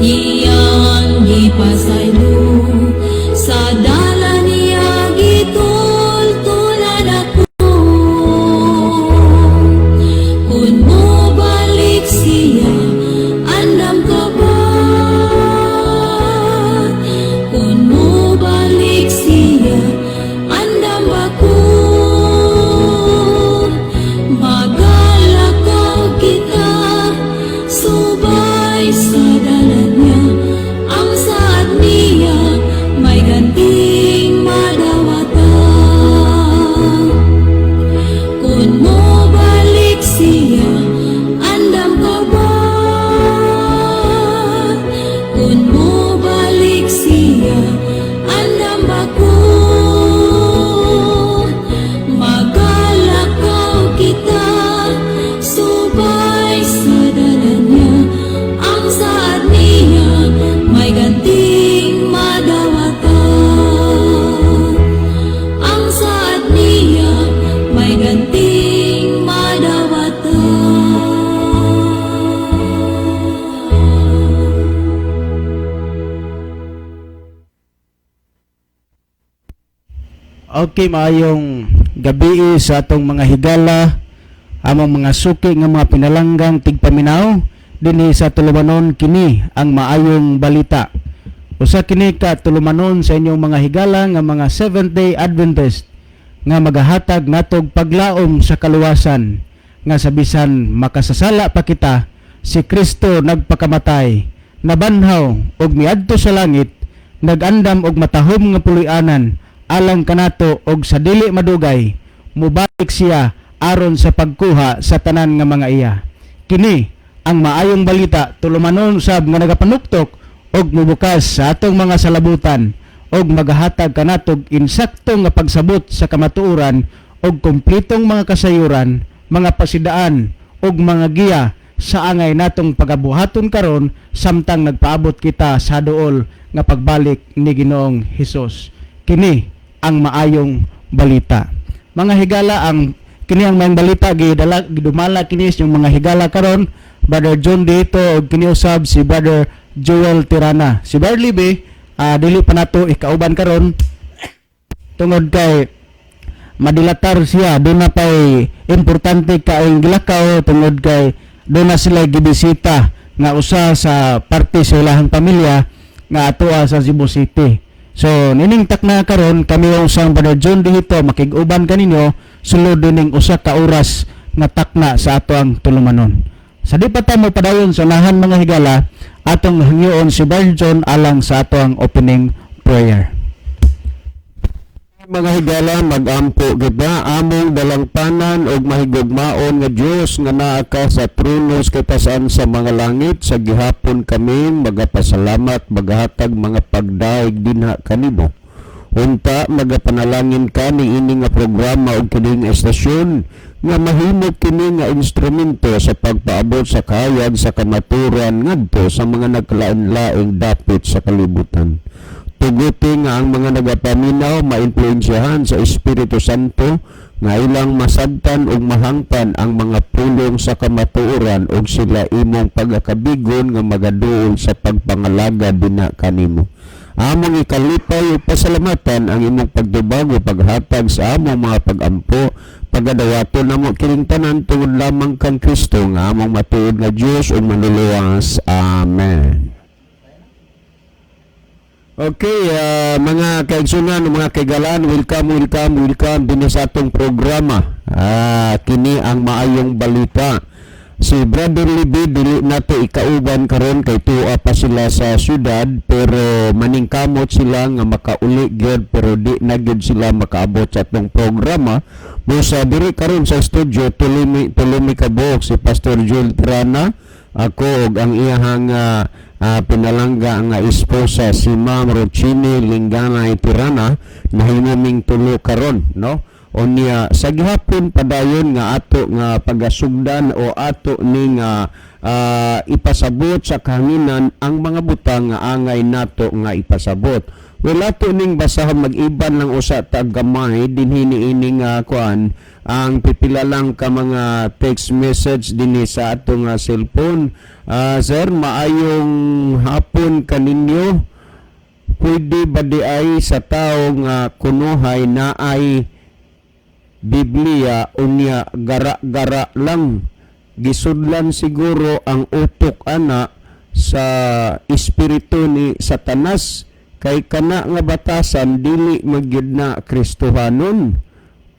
iyang gipasaylo sa dalan niya gitultulan ako. Kun mo balik siya, andam ka ba? Kun mo balik siya, andam ako. Magalakaw kita, subay sa dalan niya. Ang saad niya, may ganting madawata. Kun mo balik siya, andam ka ba? Kun mo balik siya, andam ako. Magalakaw kita, subay sa dalan niya. Ang saad niya, may ganting madawata. Ang saad niya, may ganting madawata. Okay, maayong gabi sa atong mga higala, among mga suki nga mga pinalanggang tigpaminaw dinhi sa tulumanon kini ang maayong balita. Usa kini ka tulumanon sa inyong mga higala nga mga Seventh-day Adventist nga magahatag natog paglaom sa kaluwasan nga sa bisan makasasala pa kita, si Kristo nagpakamatay, nabanhaw og miadto sa langit, nagandam og matahom nga puloy-anan alang kanato og sa dili madugay mubalik siya aron sa pagkuha sa tanan nga mga iya. Kini ang maayong balita tulumanon sab nga nagapanuktok og mubukas sa atong mga salabutan og magahatag kanatog insakto nga pagsabot sa kamatuoran og kumpletong mga kasayuran, mga pasidaan og mga giya sa angay natong pagabuhaton karon samtang nagpaabot kita sa duol nga pagbalik ni Ginoong Hesus. Kini ang maayong balita. Mga higala, ang kini ang maayong balita gidumala kini yung mga higala karon, Brother John dito og kini usab si Brother Joel Tirana. Si Brother Libby, dili pa nato ikauban karon tungod kay madilatar siya, doon na pa'y importante kaayong gilakaw tungod kay doon na sila gibisita nga usa sa parte sa ilahang pamilya nga atoa sa Cebu City. So, nining takna karon kami yung usang Brother John dito makig-uban kaninyo sulod dining usa ka oras nga takna sa ato ang tulumanon. Sa di pa ta mo padayon sa unahan mga higala, atong hangyoon si Brother John alang sa ato ang opening prayer. Mga higala, mag-ampo kita among dalangpanan og mahigugmaon nga Dios nga naa ka sa tronos kay tasan sa mga langit. Sa gihapon kami magapasalamat, magahatag mga pagdaig dinha kanimo. Unta magapanalangin ka ni ini nga programa og kining estasyon nga mahimok kini nga instrumento sa pagpaabot sa kahayag sa kamaturan ngadto sa mga nagkalain-laing dapit sa kalibutan. Tuguti nga ang mga nagapaminaw maimpluwensyahan sa Espiritu Santo nga ilang masabtan ug mahangpan ang mga pulong sa kamatuoran ug sila imong pagakabigon nga magaduol sa pagpangalaga dinha kanimo. Among ikalipay ug pasalamatan ang imong pagdubag ug paghatag sa among mga pagampo, pagadawaton namo kining tanan tungod lamang kang Kristo nga among matuod nga Dios ug manluluwas. Amen. Okay, mga kaigsunan, mga kaigalan, welcome din sa atong programa. Kini ang maayong balita. Si Brother Libby, dili nato ikauban karon kay tuwa pa sila sa syudad, pero maningkamot sila nga makauli gyud, pero di na gyud sila makaabot sa atong programa. Busa diri karon sa studio tulimi kabuok si Pastor Joel Tirana, ako og ang iyahang pinalangga nga esposa si Ma'am Rochini Linganay Tirana, nahimuming tulo karon, no? Onya sa gihapon padayon nga ato nga pagasugdan o ato ning ipasabot sa kahanginan ang mga butang nga angay nato nga ipasabot. Wala to ning basahon mag-iban lang usa ta gamay dinhi niini nga kuan ang pipila lang ka mga text message dinhi sa atong cellphone. Sir, maayong hapon kaninyo. Pwede ba di ay sa tao nga kunuhay na ay Biblia unya gara-gara lang? Gisudlan siguro ang utok ana sa espiritu ni Satanas kay kana nga batasan dili magyud na Kristohanon.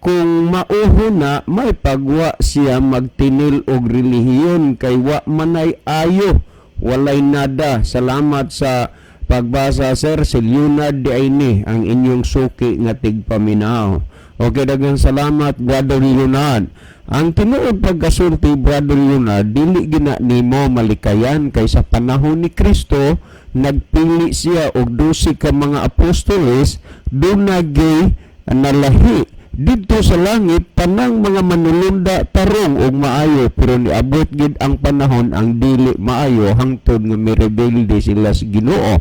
Kung mauho na may pagwa siya magtinil og relihiyon kay wa manay ayo, walay nada. Salamat sa pagbasa, sir. Si Leonard Diayne ang inyong suki nga tigpaminaw. Okay, daghang salamat, Brother Leonard. Ang tinuod pagkasulti, Brother Leonard, dili gina nimo malikayan kay sa panahon ni Kristo nagpili siya og 12 ka mga apostoles, dunagay nalahi didto sa langit tanang mga manulunda tarong og maayo, pero niabot gid ang panahon ang dili maayo hangtod nga mirebelde sila sa Ginoo.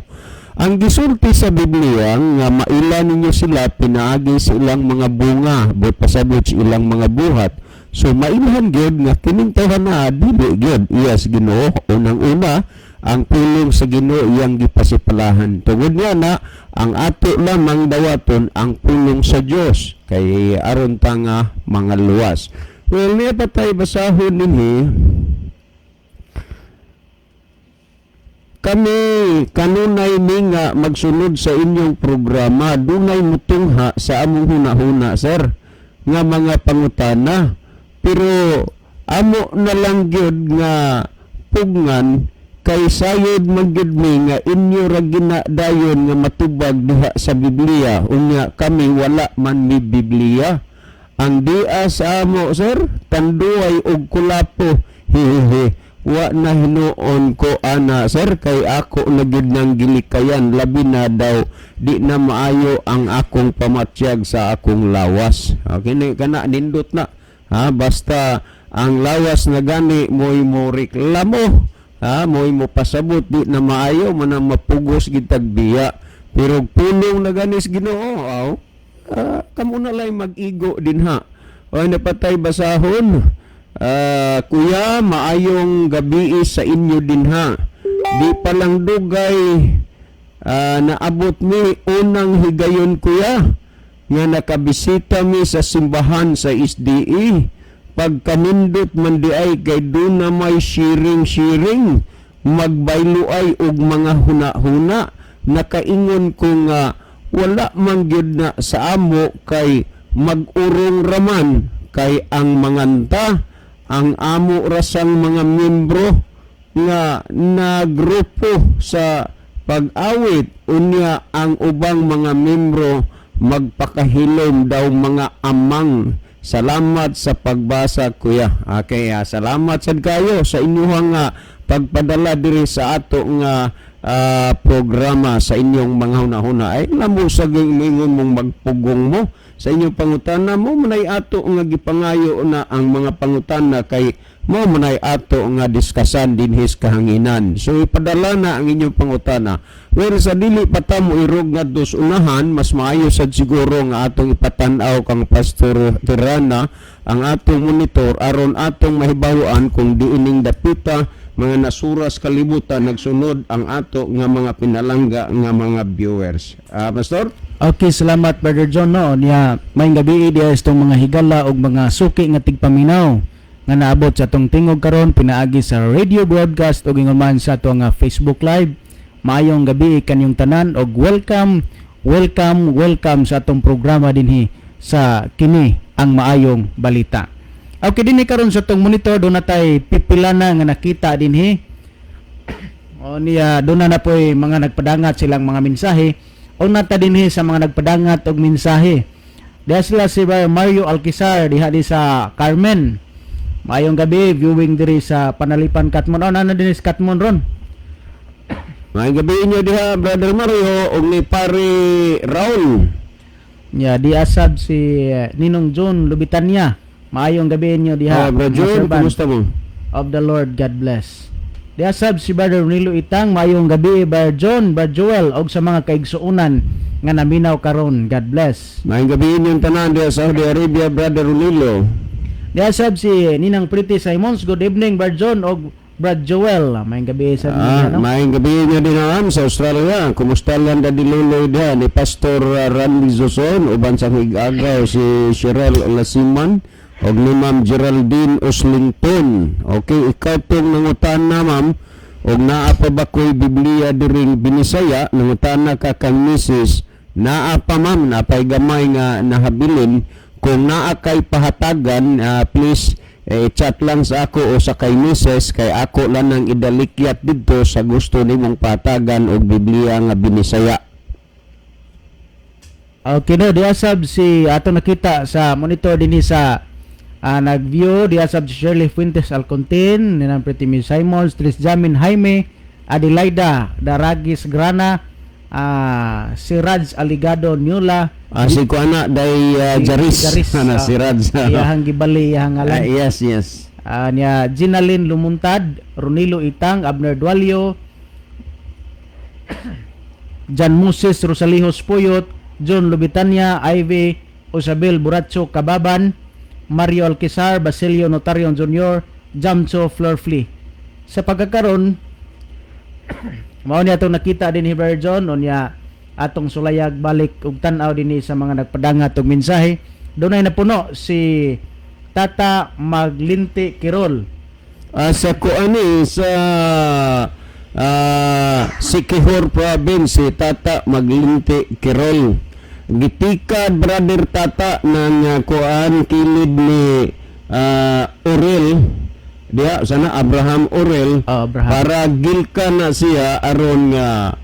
Ang gisulti sa Biblia nga maila ninyo sila pinaagi sa ilang mga bunga, but pasabot sa ilang mga buhat. So mailhan gyud nga kining tawhana dili gyud iya sa Ginoo. Unang-una, ang pulong sa Ginoo iyang gipasipalahan. Tungod nga na ang ato lamang dawaton ang pulong sa Dios kay aron ta nga mga luwas. Well, niya pa tayo basahon ninhi. Kami kanunay ni nga magsunod sa inyong programa, dunay mutungha sa among hunahuna, sir, nga mga pangutana. Pero amo na lang gyud nga pugngan kay sayod magyud mi nga inyo ra ginadayon nga matubag diha sa Biblia, unya kami wala man ni Biblia. Ang dia sa amo, sir, tanduay og kulapo. Hehe. Wa na hinuon ko ana, sir, kay ako na gyud nang gilikayan, labi na daw di na maayo ang akong pamatyag sa akong lawas. Okay, kana nindot na. Basta ang lawas na gani mo'y mo reklamo, mo'y mo pasabot di na maayo man ang mapugos gid tagbiya. Pero pulong na ganis Ginoo, kamo na lay mag-igo din ha. O napatay basahon. Kuya, maayong gabi sa inyo din ha. Di pa lang dugay naabot mi unang higayon, kuya, nga nakabisita mi sa simbahan sa SDE. Pagkanindot man di ay kay doon na may sharing magbayloay og mga huna-huna. Nakaingon ko nga wala man gyud na sa amo kay mag-urong raman kay ang manganta ang amo rasang mga membro nga nagrupo sa pag-awit, unya ang ubang mga membro magpakahilom daw mga amang. Salamat sa pagbasa, kuya. Okay, salamat sad kayo sa inyong pagpadala diri sa ato nga programa sa inyong mga hunahuna. Ay namusag ingon mong magpugong mo sa inyong pangutana mo manay ato nga gipangayo na ang mga pangutana kay mo manay ato nga diskasan dinhis kahanginan. So ipadala na ang inyong pangutana. Pero sa dili pa ta mo irog nga dos unahan, mas maayo sad siguro nga atong ipatan-aw kang Pastor Tirana ang atong monitor aron atong mahibaw-an kung diining dapita mga nasuras kalibutan nagsunod ang ato nga mga pinalangga nga mga viewers. Pastor? Okay, salamat Brother John. No, niya may gabi diya itong mga higala og mga suki nga tigpaminaw nga naabot sa atong tingog karon pinaagi sa radio broadcast og ingon man sa atong Facebook live. Maayong gabi kanyong tanan og welcome sa atong programa dinhi sa kini ang maayong balita. Okay, dinhi karon sa atong monitor do natay pipila na nga nakita dinhi. O niya do na po'y mga nagpadangat silang mga mensahe. O nata dinhi sa mga nagpadangat og mensahe. Diha sila si Mario Alquizar diha di sa Carmen. Maayong gabi, viewing diri sa Panalipan Katmon. O nana din sa Katmon ron. Maayong gabi inyo diha Brother Mario og ni Pare Raul. Ya, di asab si Ninong John Lubitania. Maayong gabi inyo diha. Brother John, kumusta mo? Of the Lord, God bless. Diasab si Brother Nilo Itang, mayong gabi Brother John, Brother Joel og sa mga kaigsuunan nga naminaw karon. God bless. Maayong gabi yung tanan diya sa Saudi Arabia, Brother Runilo. Diasab si Ninang Pretty Simons, good evening Brother John og Brother Joel. Mayong gabi sa no? Maayong gabi niya din naman sa Australia. Kumusta lang da diluloy diya ni Pastor Randy Zoson, uban sa higagaw si Cheryl Lasiman og ni Ma'am Geraldine Oslington. Okay, ikaw tong nangutan na ma'am, og naa pa ba ko'y Biblia diring Binisaya, nangutan na ka kang misis, naa pa ma'am, napay gamay nga nahabilin, kung naa kay pahatagan, please, chat lang sa ako o sa kay misis, kay ako lang ang idalikyat dito sa gusto nimong pahatagan og Biblia nga Binisaya. Okay no, diasab si ato nakita sa monitor dinhi sa nag-view diasab si Shirley Fuentes Alcontin, Ninang Pretty Miss Simons, Tris Jamin Jaime, Adelaida Daragis Grana, si Raj Aligado Nula, Si Kuana day Jaris na si Raj. iyahang gibali iyahang ngalan. Yes. Niya Ginalyn Lumuntad, Ronilo Itang, Abner Dualio, Jan Moses Rosalihos Puyot, John Lubitania, Ivy Osabel Buracho Kababan, Mario Alquizar, Basilio Notarion Jr., Jamcho Florfli. Sa pagkakaroon, mao niya itong nakita din ni Brother John, o niya atong sulayag balik ug tan-aw din sa mga nagpadangat og mensahe. Doon ay napuno si Tata Maglinti Kirol. Sa kuani sa Siquijor Province, si Tata Maglinti Kirol. Gitikad Brother Tata ng kuan kilid ni Orel diya sana Abraham Orel, Abraham. para gilka na siya aron nga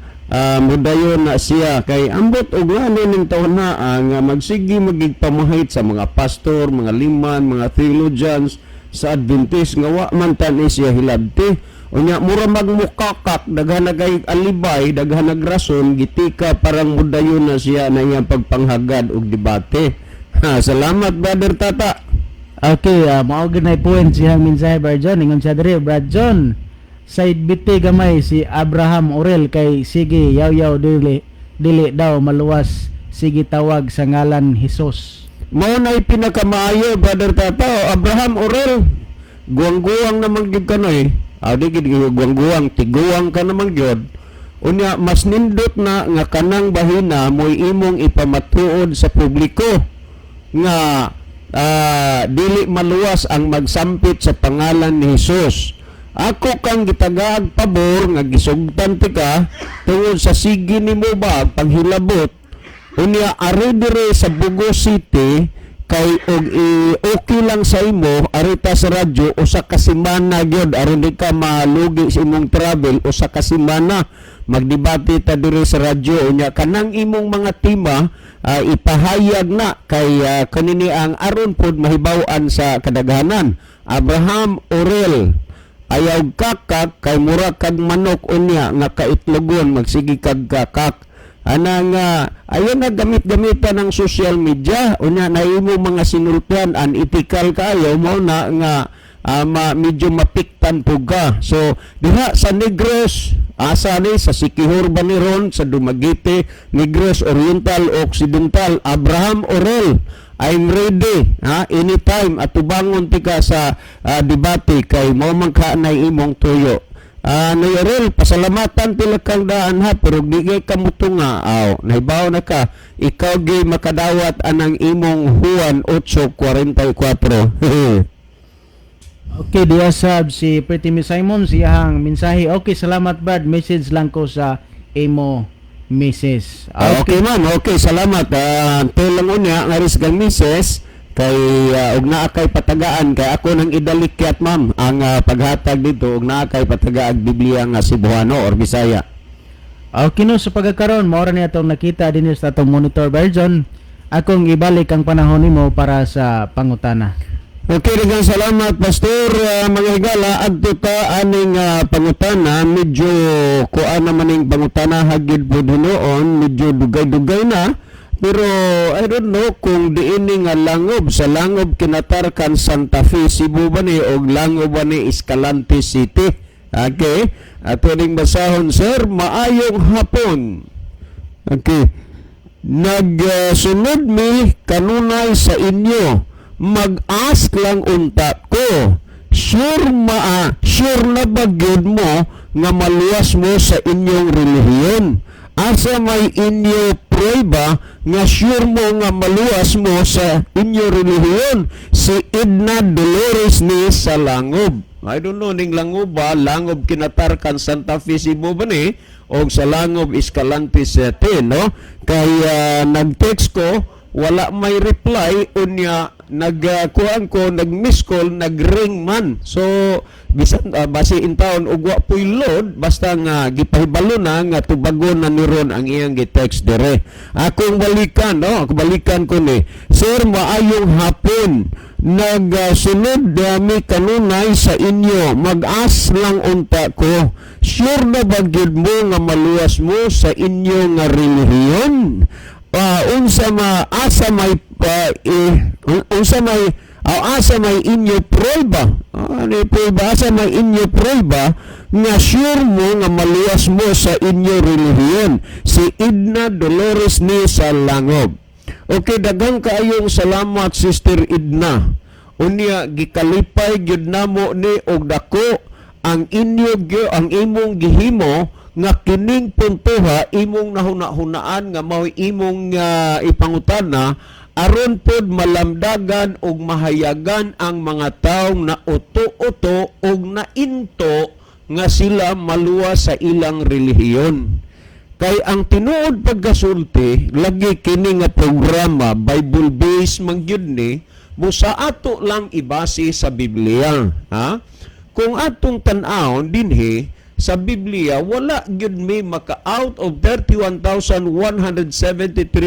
mudayon na siya kay ambot og ngano ning taon na nga magsigi magigpamahit sa mga pastor, mga liman, mga theologians sa Adventist nga wa man tan siya hilabti. Unya mura magmukakak, daghan nagay alibay, daghan nagrason, gitika parang mudayon na siya na iyang pagpanghagad og debate. Salamat Brother Tata. Okay, mao ginay point siyang mensahe Brother John. Ingon siya diri, Brother John, side biti gamay si Abraham Orel kay sige yaw dili daw maluwas, sige tawag sa ngalan Hesus. Mao nay pinakamaayo Brother Tata. Abraham Orel, guwang-guwang naman gyud kanoy. Adi gid guwang-guwang, tiguwang ka naman gyud. Unya mas nindot na nga kanang bahina mo'y imong ipamatuod sa publiko nga dili maluwas ang magsampit sa pangalan ni Hesus. Ako kang gitagaag pabor nga gisugtan ti ka tungod sa sige nimo ba panghilabot. Unya ari dire sa Bugo City kay og okay lang sa imo arita sa radyo usa ka semana gyud aron di ka malugi sa imong travel, usa ka semana magdebate ta diri sa radyo. Unya kanang imong mga tema ipahayag na kay kanini ang aron pod mahibaw-an sa kadaghanan. Abraham Orel, ayaw kakak kay mura kag manok unya nga kaitlogon magsigi kag kakak. Anang ayon na gamit-gamitan ng social media, unya na imo mga sinultian unethical kayo mo na nga medyo mapiktan po ka. So diha sa Negros, asa ni sa Siquijor Baniron, sa Dumaguete, Negros Oriental o Occidental, Abraham Orel, I'm ready anytime at tubangon ti ka sa debate kay mo man ka na imong tuyo. Orel, pasalamatan tila kang daan ha, pero di kay kamutunga. Nahibaw na ka, ikaw gay makadawat anang imong Juan 8:44. Okay, diasab si Pretty Miss Simon siyang mensahe. Okay, salamat Brad, message lang ko sa imo Mrs. Okay man, okay, salamat. Tulang unya nga ris kang Mrs. kay og naa kay patagaan kay ako nang idalikyat ma'am ang paghatag dito og naa kay patagaag Biblia nga Cebuano or Bisaya. Okay no, sa pagkakaroon mao ra ni atong nakita dinhi sa atong monitor version. Akong ibalik ang panahon nimo para sa pangutana. Okay, daghang salamat Pastor. Mga higala, adto ta aning pangutana, medyo kuan naman ning pangutana hagid po dinoon, medyo dugay-dugay na. Pero I don't know kung diini nga langob sa langob kinatarkan Santa Fe, Cebu ba ni o langob ba ni Escalante City. Okay? Ato ning basahon, sir, maayong hapon. Okay. Nagsunod mi kanunay sa inyo. Mag-ask lang unta ko. Sure na ba gyud mo nga maluwas mo sa inyong relihiyon? Asa may inyo prueba nga sure mo nga maluwas mo sa inyong relihiyon? Si Edna Dolores ni sa Langob. I don't know ning Langob ba, Langob Kinatarkan Santa Fe Cebu ba ni? O sa Langob Escalante City, no? Kaya nag-text ko, wala may reply, unya nagkuhan ko, nag-miss call, nag-ring man. So, bisan base in town ugwa puy load, basta nga gipahibalo na nga tubagon na ni Ron ang iyang gi-text dire. Akong balikan, no? Ako balikan ko ni, sir, maayong hapon. Nagsunod dami kanunay sa inyo. Mag-ask lang unta ko. Sure na ba gyud mo nga maluwas mo sa inyo nga relihiyon? Unsa may inyo prueba? Asa may inyo prueba nga sure mo nga maluwas mo sa inyo relihiyon? Si Edna Dolores ni sa Langob. Okay, daghang kaayong salamat, Sister Edna. Unya gikalipay gyud namo ni og dako ang imong gihimo nga kining puntoha imong nahuna-hunaan nga mao imong ipangutana aron pod malamdagan og mahayagan ang mga taong na uto-uto og nainto nga sila maluwas sa ilang relihiyon. Kay ang tinuod pagkasulti lagi kini nga programa Bible based man gyud ni busa ato lang ibase sa Biblia, ha? Kung atong tan-aw dinhi sa Biblia, wala gyud mi maka out of 31,173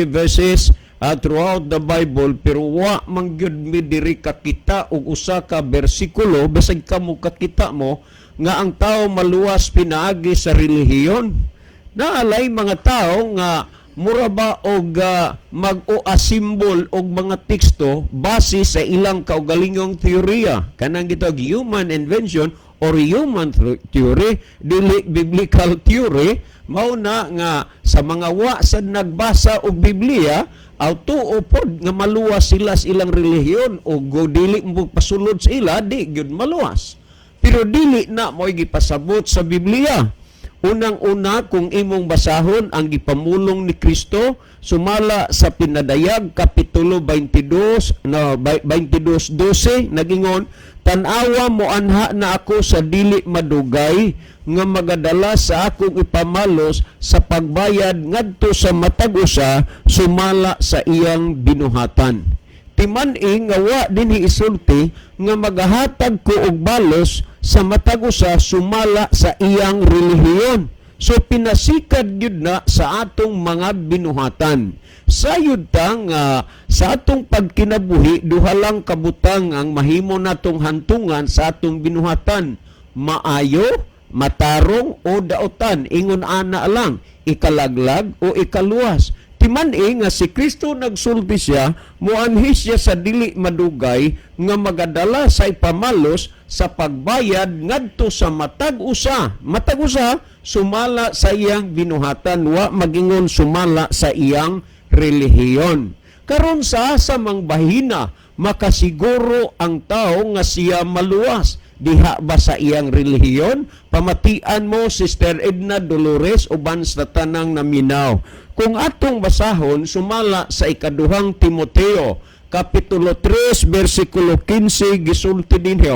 verses throughout the Bible, pero wa man gyud mi diri kakita og usa ka bersikulo basig kamo kakita mo nga ang tao maluwas pinaagi sa relihiyon. Naalay mga tao nga mura ba og mag-o-asimbol og mga teksto base sa ilang kaugalingong teorya. Kanang gitawag human invention or human theory, dili biblical theory. Mao na nga sa mga wa sad nagbasa og Biblia, auto pod nga maluwas sila sa ilang relihiyon o dili mo pasulod sa ila, di gyud maluwas. Pero dili na mo gipasabot sa Biblia. Unang-una, kung imong basahon ang gipamulong ni Kristo, sumala sa Pinadayag, Kapitulo 22, 22:12, nagingon, tanawa mo anha na ako sa dili madugay, nga magadala sa akong ipamalos sa pagbayad ngadto sa matag usa, sumala sa iyang binuhatan. Timan-ing nga wa dinhi isulti nga magahatag ko og balos sa matag usa sumala sa iyang relihiyon. So pinasikad gyud na sa atong mga binuhatan. Sayud ta nga sa atong pagkinabuhi duha lang kabutang ang mahimo natong hantungan sa atong binuhatan. Maayo, matarong o daotan, ingon ana lang, ikalaglag o ikaluwas. Timan-ing nga si Kristo nagsulti siya, muanhis siya sa dili madugay nga magadala sa ipamalos sa pagbayad ngadto sa matag usa. Matag usa sumala sa iyang binuhatan, wa magingon sumala sa iyang relihiyon. Karon sa asamang bahina makasiguro ang tao nga siya maluwas diha ba sa iyang relihiyon? Pamatian mo, Sister Edna Dolores, uban sa tanang naminaw. Kung atong basahon, sumala sa ikaduhang Timoteo, Kapitulo 3, versikulo 15, gisulti dinhi,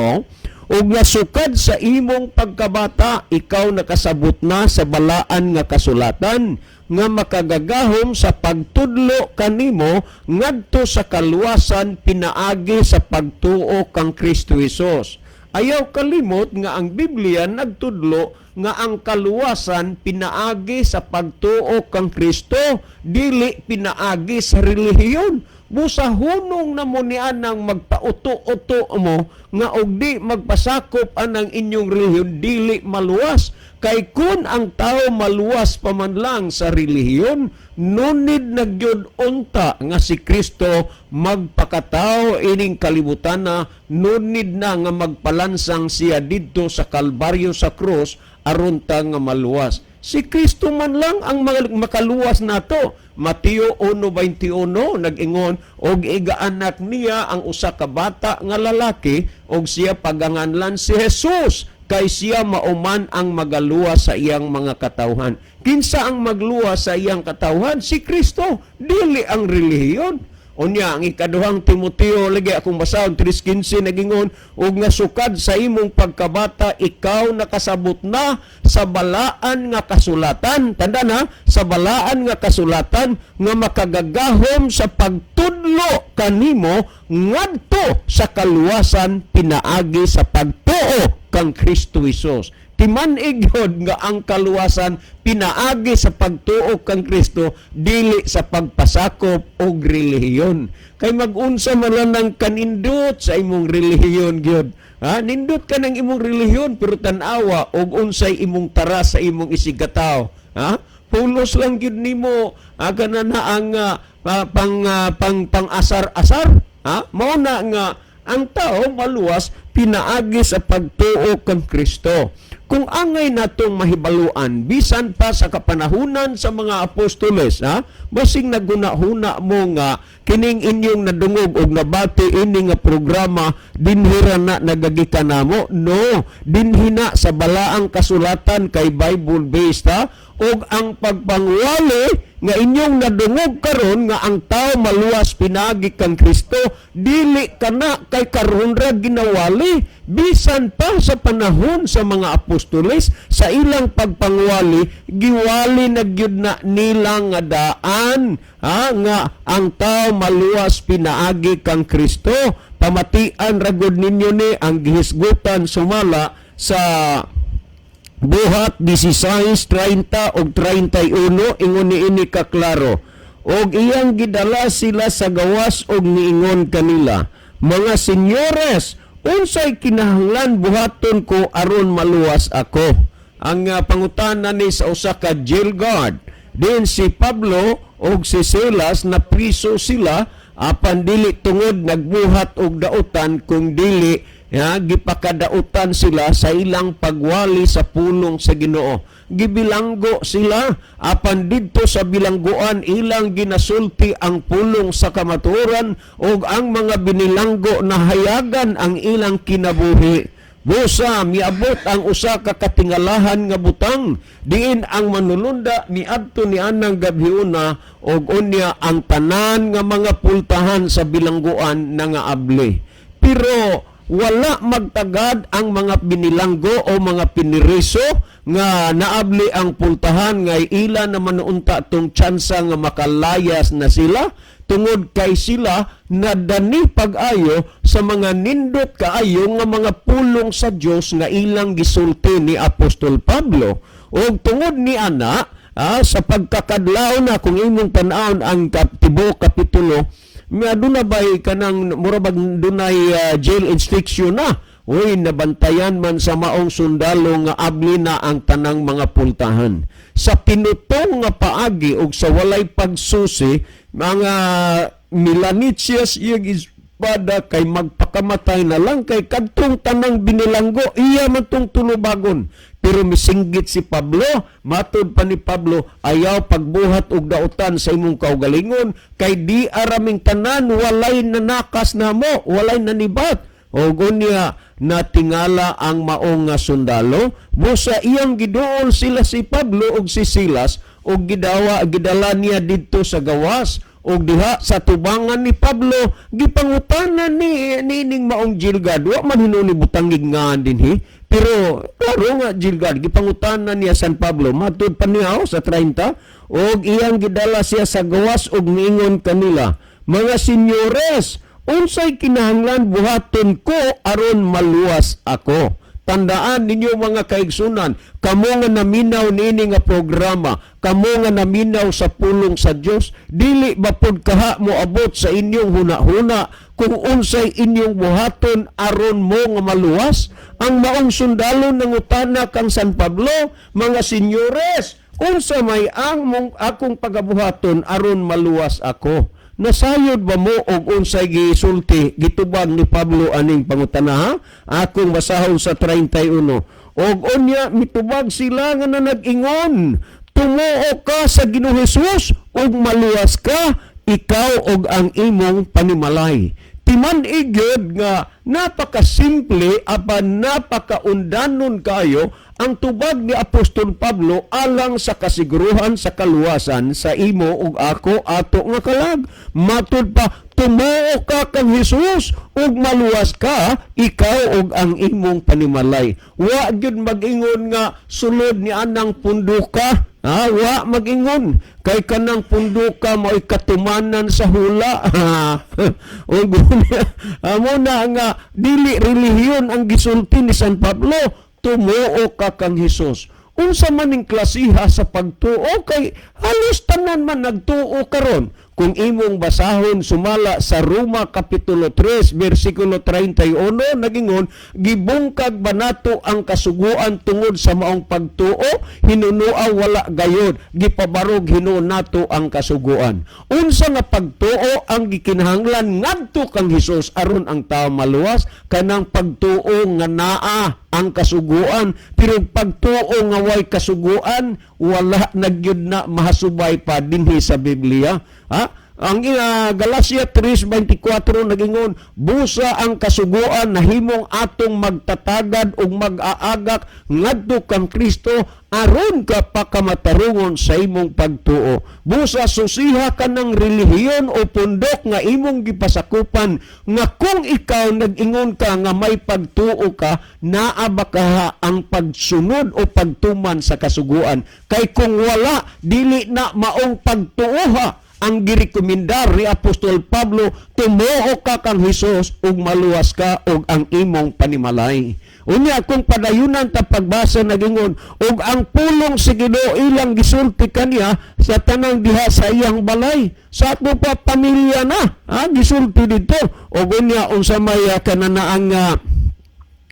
ug nasukad sa imong pagkabata, ikaw nakasabot na sa balaan nga kasulatan, nga makagagahom sa pagtudlo kanimo ngadto sa kaluwasan pinaagi sa pagtuo kang Kristo Hesus. Ayaw kalimot nga ang Biblia nagtudlo nga ang kaluwasan pinaagi sa pagtuo kang Kristo, dili pinaagi sa relihiyon. busa hunong na mo niyan nang magpauto-uto mo nga og di magpasakop anang inyong relihiyon dili maluwas. Kay kun ang tao maluwas pa man lang sa relihiyon, nunid nagyud unta nga si Kristo magpakatao ining kalibutan na, nunid na nga magpalansang siya didto sa Kalbaryo sa krus aron ta nga maluwas. Si Kristo man lang ang makaluwas nato. Mateo 1:21 nag-ingon, og igaanak niya ang usa ka bata nga lalaki og siya paganganlan si Jesus, kay siya mauman ang magaluwas sa iyang mga katawhan. Kinsa ang magluwas sa iyang katawhan? Si Kristo, dili ang relihiyon. Unya, ang ikaduhang Timoteo, lagi akong basahon, 3:15, nagingon, ug nga sukad sa imong pagkabata, ikaw nakasabot na sa balaan nga kasulatan. Tanda na, sa balaan nga kasulatan, nga makagagahom sa pagtudlo kanimo, ngadto sa kaluwasan, pinaagi sa pagtuo kang Kristo Jesus. Timanig yun nga ang kaluwasan pinaagi sa pagtuo kang Kristo, dili sa pagpasakop og relihiyon. Kay mag-unsa man lang ng kanindot sa imong relihiyon gyud. Ha, nindot ka ng imong relihiyon pero tan-awa og unsay imong tara sa imong isigataw. Ha? Pulos lang gyud nimo kana na ang pang-asar-asar. Ha? Mao na nga ang tao maluwas pinaagi sa pagtuo kang Kristo. Kung angay natong mahibaluan, bisan pa sa kapanahunan sa mga apostoles, basing naguna-huna mo nga kining inyong nadungog og nabati ini nga programa dinhira na nagagikan namo. No, dinhina sa balaang kasulatan kay Bible-based og ang pagpangwali nga inyong nadungog karon nga ang tao maluwas pinagi kang Kristo, dili kana kay karon ra ginawali, bisan pa sa panahon sa mga apostoles sa ilang pagpangwali, giwali na gyud na nila nga daan nga ang tao maluwas pinaagi kang Kristo. Pamatian ra gud ninyo ni ang gihisgutan sumala sa Buhat 16:30 og 31 ingon niini kaklaro. Og iyang gidala sila sa gawas og niingon kanila, mga senyores, unsay kinahanglan buhaton ko aron maluwas ako? Ang pangutana ni sa usa ka jail guard. Din si Pablo og si Silas na priso sila apan dili tungod nagbuhat og dautan kung dili gipakadautan sila sa ilang pagwali sa pulong sa Ginoo. Gibilanggo sila apan didto sa bilangguan ilang ginasulti ang pulong sa kamatuoran ug ang mga binilanggo na hayagan ang ilang kinabuhi. Busa miabot ang usa ka katingalahan nga butang diin ang manulunda miadto ni anang gabhiuna ug unya ang tanan nga mga pultahan sa bilangguan na nga abli. Pero wala magtagad ang mga binilanggo o mga piniriso nga naabli ang pultahan nga ila na manuunta tong tsansa nga makalayas na sila tungod kay sila nadani pag-ayo sa mga nindot kaayo nga mga pulong sa Dios nga ilang gisulti ni Apostol Pablo. O tungod ni ana sa pagkakadlaw na kung imong tan-awon ang tibuok kapitulo, aduna ba'y kanang murabag dunay jail inspection na? Uy, nabantayan man sa maong sundalo nga abli na ang tanang mga pultahan. Sa pinutong nga paagi o sa walay pagsusi, mga Milanicias iyag ispada kay magpakamatay na lang kay kadtong tanang binilanggo, iya man tong tulubagon. Pero misinggit si Pablo, matud pa ni Pablo, ayaw pagbuhat og dautan sa imong kaugalingon, kay di araming tanan, walay nanakas na mo, walay nanibat. O gunya natingala ang maong nga sundalo, busa iyang giduol sila si Pablo og si Silas, og gidala niya didto sa gawas, og diha sa tubangan ni Pablo, gipangutanan ni ning maong jilgad, wa man hinuni butangig nga dinhi. Pero klaro nga jilgad, gipangutanan niya San Pablo, matud pa niya sa 30, og iyang gidala siya sa gawas og niingon kanila, mga senyores, unsay kinahanglan buhaton ko aron maluwas ako? Tandaan ninyo mga kaigsunan, kamo nga naminaw niini nga programa, kamo nga naminaw sa pulong sa Dios, dili ba pud kaha mo abot sa inyong huna-huna kung unsay inyong buhaton aron mo nga maluwas? Ang maong sundalo nangutana kang San Pablo, mga senyores, unsa may ang mong akong pagabuhaton aron maluwas ako? Nasayod ba mo og unsay gisulti gitubag ni Pablo aning pangutana? Akong basahon sa 31. Og unya mitubag sila nga nag-ingon, tumuo ka sa Ginoong Hesus ug maluwas ka, ikaw og ang imong panimalay. Timan igyod nga napakasimple apan napakaundanon kayo ang tubag ni Apostol Pablo alang sa kasiguruhan sa kaluwasan sa imo ug ako ato nga kalag. Matud pa, tumuo ka kang Hesus ug maluwas ka, ikaw ug ang imong panimalay. Wa gyud mag-ingon nga sulod ni anang pundo ka. Wa mag-ingon kay kanang pundo ka mo'y katumanan sa hula. O amo na nga dili relihiyon ang gisulti ni San Pablo, tumuo ka kang Hesus. Unsa man ning klasiha sa pagtuo kay halos tanan man nagtuo karon. Kung imong basahon sumala sa Roma Kapitulo 3, versikulo 31, nagingon, gibungkag ba nato ang kasuguan tungod sa maong pagtuo, hinunua wala gayod, gipabarog hinuon nato ang kasuguan. Unsa nga pagtuo ang gikinahanglan ngadto kang Hesus aron ang tao maluwas, kanang pagtuo nga naa ang kasuguan, pero pagtuo nga way kasuguan, wala nagyud na mahasubay pa dinhi sa Biblia. Ang Galacia 3:24 nagingon, busa ang kasuguan na himong atong magtatagad ug mag-aagak ngadto kang Kristo aron ka pakamatarungon sa imong pagtuo. Busa susiha ka ng relihiyon o pundok nga imong gipasakupan nga kung ikaw nag-ingon ka nga may pagtuo ka, naa ba kaha ang pagsunod o pagtuman sa kasuguan? Kay kung wala, dili na maong pagtuoha. Ang girekomendar ni Apostol Pablo, tumuo ka kang Hesus ug maluwas ka ug ang imong panimalay. Unya kung padayunan ta pagbasa nagingon, ug ang pulong sa Ginoo ilang gisulti kaniya sa tanang diha sa iyang balay. Sa ato pa pamilya na, gisulti dito. Ug unya unsa may kananaang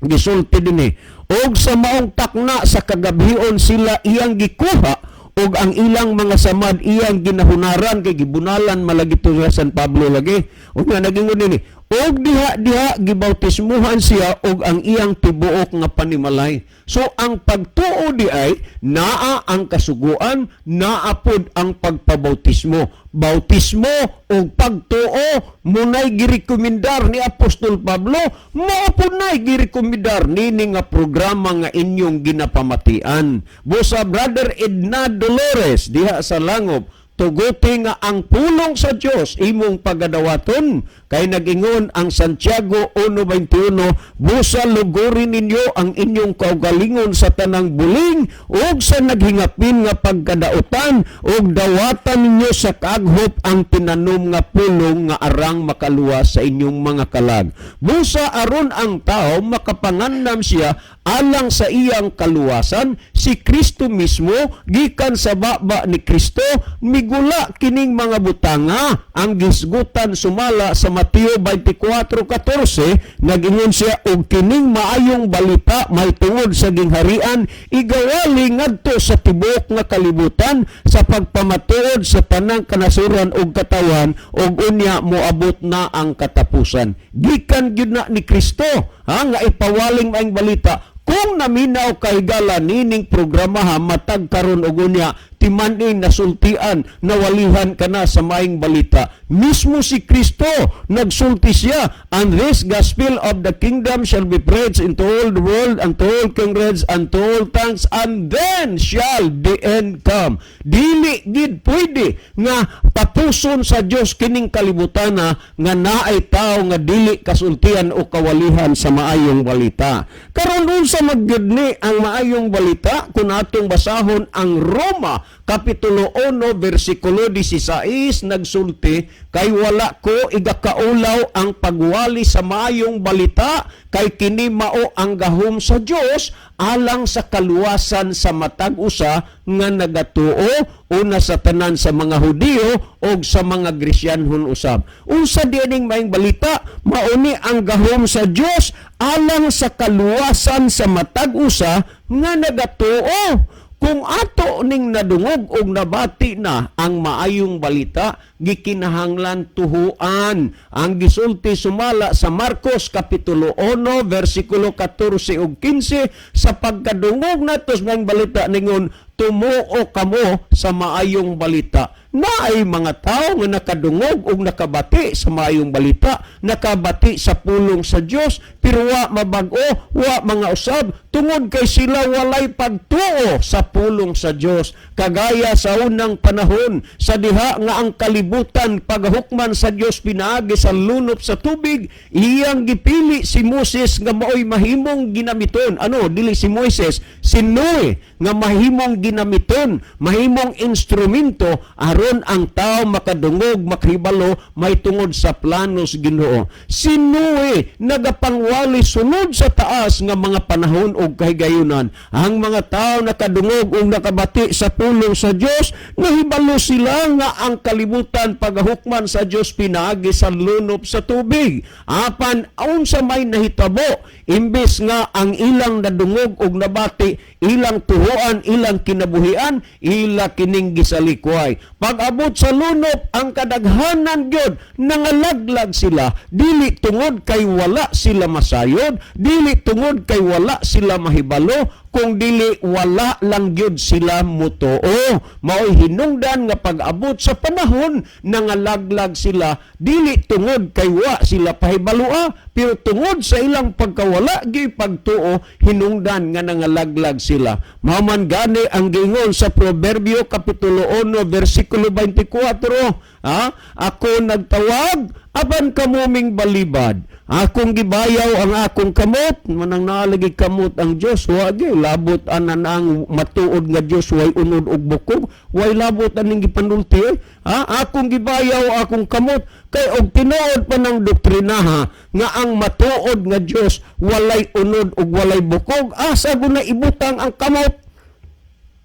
gisulti dinhi. Ug sa maong takna sa kagabhion sila iyang gikuha og ang ilang mga samad iyang ginahunaran kay gibunalan malagito sa San Pablo lagi. Og nga nagingon nini, og diha gibautismuhan siya og ang iyang tibuok nga panimalay. So ang pagtuo di ay naa ang kasuguan, naa pod ang pagpabautismo. Bautismo o pagtuo munay girekomendar ni Apostol Pablo, mao pod nay girekomendar nini nga programa nga inyong ginapamatian. Busa Brother Edna Dolores diha sa Langob, tuguti nga ang pulong sa Dios imong pagadawaton kay nagingon ang Santiago 1:21, busa lugurin ninyo ang inyong kaugalingon sa tanang buling ug sa naghingapin nga pagkadautan ug dawatan ninyo sa kaghop ang tinanom nga pulong nga arang makaluwas sa inyong mga kalag. Busa aron ang tao makapangandam siya alang sa iyang kaluwasan, si Kristo mismo gikan sa baba ni Kristo migula kining mga butanga ang gisgutan sumala sa Mateo 24:14 nagingon siya og kining maayong balita may tungod sa gingharian igawali ngadto sa tibuok nga kalibutan sa pagpamatuod sa tanang kanasuran og katawan og unya moabot na ang katapusan. Gikan gyud na ni Kristo nga ipawaling maayong balita. Kung naminaw kay gala nining programa matag karon og unya timaning nasultian nawalihan ka na sa maayong balita. Mismo si Kristo nagsulti siya, and this gospel of the kingdom shall be preached into all the world and to all kindreds and to all tongues, and then shall the end come. Dili gid pwede nga tapuson sa Dios kining kalibutan nga naay tao nga dili kasultian o kawalihan sa maayong balita. Karon unsa magyud ni ang maayong balita kung atong basahon ang Roma Kapitulo 1, versikulo 16, nagsulti, kay wala ko igakaulaw ang pagwali sa maayong balita, kay kini mao ang gahom sa Dios alang sa kaluwasan sa matag usa nga nagatuo, una sa tanan sa mga Hudiyo o sa mga Grisyanhon usab. Unsa dining maayong balita, mauni ang gahom sa Dios alang sa kaluwasan sa matag usa nga nagatuo. Kung ato ning nadungog og nabati na ang maayong balita, gikinahanglan tuhuan. Ang gisulti sumala sa Marcos kapitulo 1 versikulo 14 ug 15, sa pagkadungog nato sa maayong balita ningon, tumuo kamo sa maayong balita. Naay mga tao nga nakadungog og nakabati sa maayong balita, nakabati sa pulong sa Dios, pero wa mabag-o, wa mga usab, tungod kay sila walay pagtuo sa pulong sa Dios. Kagaya sa unang panahon, sa diha nga ang kalibutan paghukman sa Dios pinaagi sa lunop sa tubig, iyang gipili si Moses nga maoy mahimong ginamiton. Ano, dili si Moises, si Noe nga mahimong ginamiton, mahimong instrumento aron ang tao makadungog, makahibalo, may tungod sa planos Ginoo. Si Noe nagapangwali sunod sa taas nga mga panahon og kahigayunan. Ang mga tao nakadungog o nakabati sa pulong sa Dios, nahibalo sila nga ang kalibutan paghukman sa Dios pinaagi sa lunop sa tubig. Apan unsa may nahitabo, imbes nga ang ilang nadungog og nabati, ilang tuhoan, ilang kinabuhian, ila kining gisalikway. Pag-abot sa lunop, ang kadaghanan gyud nangalaglag sila, dili tungod kay wala sila masayod, dili tungod kay wala sila mahibalo, kung dili wala lang gyud sila mutuo. Mao'y hinungdan nga pag-abot sa panahon nangalaglag sila, dili tungod kay wa sila pahibalua, pero tungod sa ilang pagkawala gyud pagtuo, hinungdan nga nangalaglag sila. Maman gani ang gingon sa Proverbio kapitulo 1 versikulo 24, ako nagtawag apan kamuming balibad, akong gibayaw ang akong kamot, manang naalagi kamot ang Dios, wagi labot anan ang matuod nga Dios, way unod og bukog, way labot aning gipanulti, akong gibayaw akong kamot, kay og tinuod pa ng doktrina nga ang matuod nga Dios walay unod ug walay bukog, asa guna ibutang ang kamot.